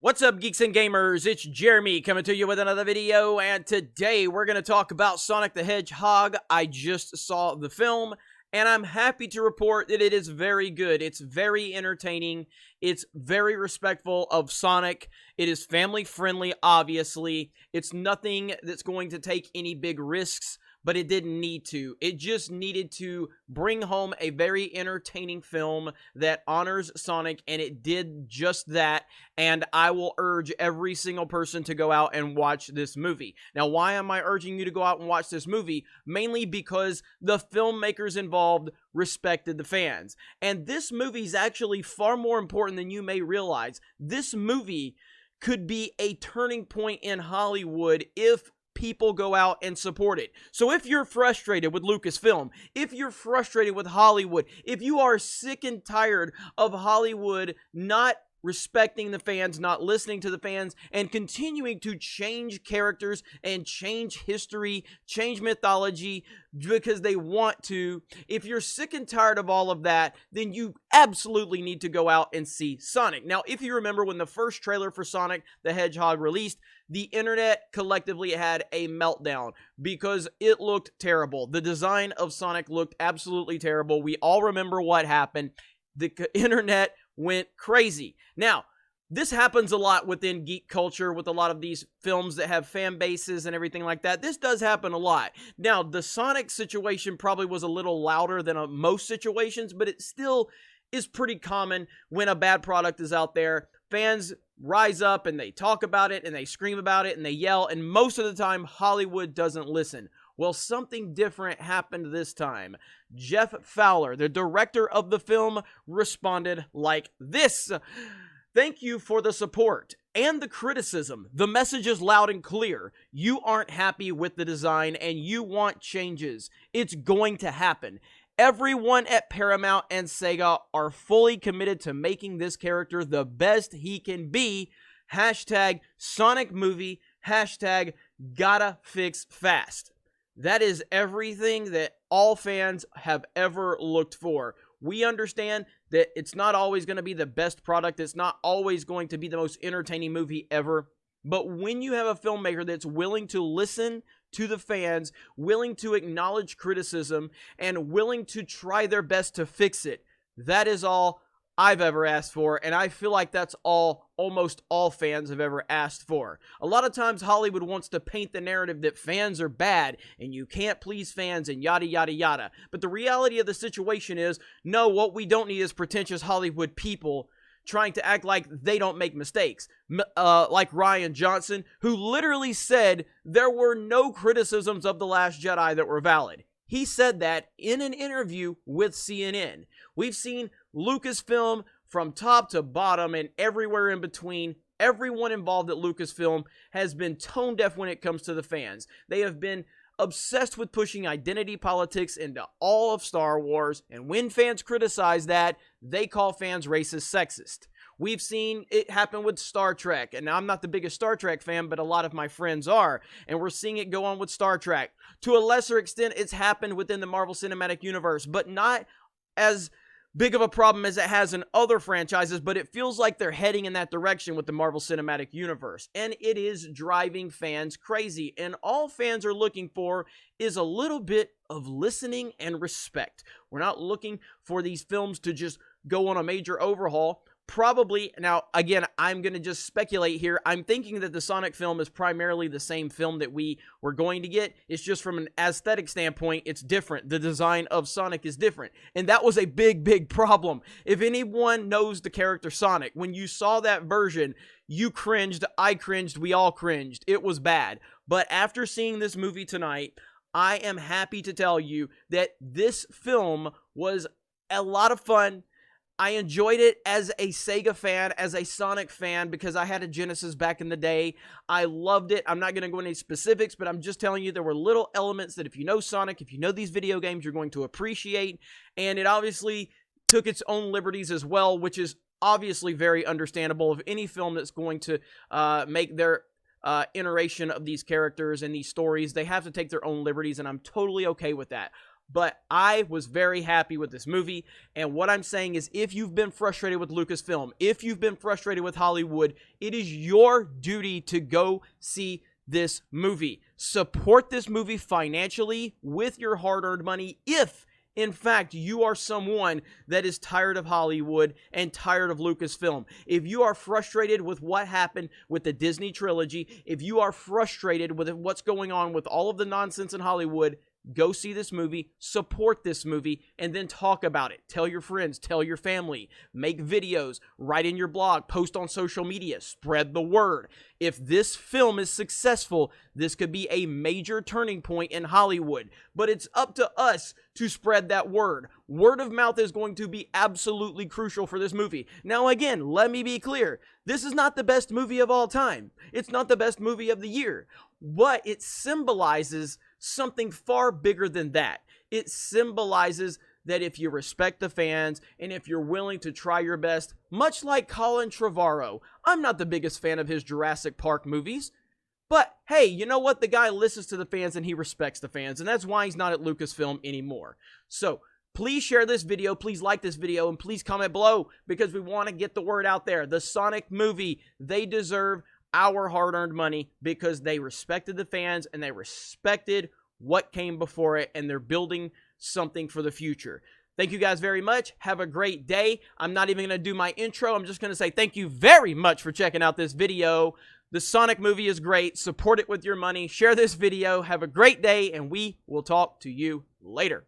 What's up, geeks and gamers? It's Jeremy coming to you with another video, and today we're going to talk about Sonic the Hedgehog. I just saw the film, and I'm happy to report that it is very good. It's very entertaining. It's very respectful of Sonic. It is family-friendly, obviously. It's nothing that's going to take any big risks, but it didn't need to. It just needed to bring home a very entertaining film that honors Sonic, and it did just that, and I will urge every single person to go out and watch this movie. Now, why am I urging you to go out and watch this movie? Mainly because the filmmakers involved respected the fans, and this movie is actually far more important than you may realize. This movie could be a turning point in Hollywood if people go out and support it. So if you're frustrated with Lucasfilm, if you're frustrated with Hollywood, if you are sick and tired of Hollywood not respecting the fans, not listening to the fans, and continuing to change characters and change history, change mythology because they want to, if you're sick and tired of all of that, then you absolutely need to go out and see Sonic. Now, if you remember when the first trailer for Sonic the Hedgehog released, the internet collectively had a meltdown because it looked terrible. The design of Sonic looked absolutely terrible. We all remember what happened. The internet went crazy. Now, this happens a lot within geek culture with a lot of these films that have fan bases and everything like that. This does happen a lot. Now, the Sonic situation probably was a little louder than most situations, but it still is pretty common when a bad product is out there. Fans rise up and they talk about it and they scream about it and they yell, and most of the time Hollywood doesn't listen. Well, something different happened this time. Jeff Fowler, the director of the film, responded like this. "Thank you for the support and the criticism. The message is loud and clear. You aren't happy with the design and you want changes. It's going to happen. Everyone at Paramount and Sega are fully committed to making this character the best he can be. Hashtag Sonic movie. Hashtag gotta fix fast." That is everything that all fans have ever looked for. We understand that it's not always going to be the best product. It's not always going to be the most entertaining movie ever. But when you have a filmmaker that's willing to listen to the fans, willing to acknowledge criticism, and willing to try their best to fix it, that is all I've ever asked for, and I feel like that's all almost all fans have ever asked for. A lot of times Hollywood wants to paint the narrative that fans are bad and you can't please fans and yada yada yada. But the reality of the situation is, no, what we don't need is pretentious Hollywood people trying to act like they don't make mistakes. Like Rian Johnson, who literally said there were no criticisms of The Last Jedi that were valid. He said that in an interview with CNN. We've seen Lucasfilm from top to bottom and everywhere in between. Everyone involved at Lucasfilm has been tone deaf when it comes to the fans. They have been obsessed with pushing identity politics into all of Star Wars, and when fans criticize that, they call fans racist, sexist. We've seen it happen with Star Trek, and I'm not the biggest Star Trek fan, but a lot of my friends are, and we're seeing it go on with Star Trek. To a lesser extent, it's happened within the Marvel Cinematic Universe, but not as big of a problem as it has in other franchises, but it feels like they're heading in that direction with the Marvel Cinematic Universe, and it is driving fans crazy, and all fans are looking for is a little bit of listening and respect. We're not looking for these films to just go on a major overhaul. Probably, now, again, I'm going to just speculate here. I'm thinking that the Sonic film is primarily the same film that we were going to get. It's just from an aesthetic standpoint, it's different. The design of Sonic is different. And that was a big, big problem. If anyone knows the character Sonic, when you saw that version, you cringed, I cringed, we all cringed. It was bad. But after seeing this movie tonight, I am happy to tell you that this film was a lot of fun. I enjoyed it as a Sega fan, as a Sonic fan, because I had a Genesis back in the day. I loved it. I'm not going to go into any specifics, but I'm just telling you there were little elements that if you know Sonic, if you know these video games, you're going to appreciate. And it obviously took its own liberties as well, which is obviously very understandable of any film that's going to make their iteration of these characters and these stories. They have to take their own liberties, and I'm totally okay with that. but I was very happy with this movie. And what I'm saying is, if you've been frustrated with Lucasfilm, if you've been frustrated with Hollywood, it is your duty to go see this movie. Support this movie financially with your hard-earned money if, in fact, you are someone that is tired of Hollywood and tired of Lucasfilm. If you are frustrated with what happened with the Disney trilogy, if you are frustrated with what's going on with all of the nonsense in Hollywood, go see this movie, support this movie, and then talk about it. Tell your friends, tell your family, make videos, write in your blog, post on social media, spread the word. If this film is successful, this could be a major turning point in Hollywood. But it's up to us to spread that word. Word of mouth is going to be absolutely crucial for this movie. Now again, let me be clear. This is not the best movie of all time. It's not the best movie of the year. But it symbolizes something far bigger than that. It symbolizes that if you respect the fans and if you're willing to try your best, much like Colin Trevorrow. I'm not the biggest fan of his Jurassic Park movies, but hey, you know what? The guy listens to the fans and he respects the fans, and that's why he's not at Lucasfilm anymore. So please share this video, please like this video, and please comment below because we want to get the word out there. The Sonic movie, they deserve our hard-earned money because they respected the fans and they respected what came before it, and they're building something for the future. Thank you guys very much. Have a great day. I'm not even going to do my intro. I'm just going to say thank you very much for checking out this video. The Sonic movie is great. Support it with your money. Share this video. Have a great day, and we will talk to you later.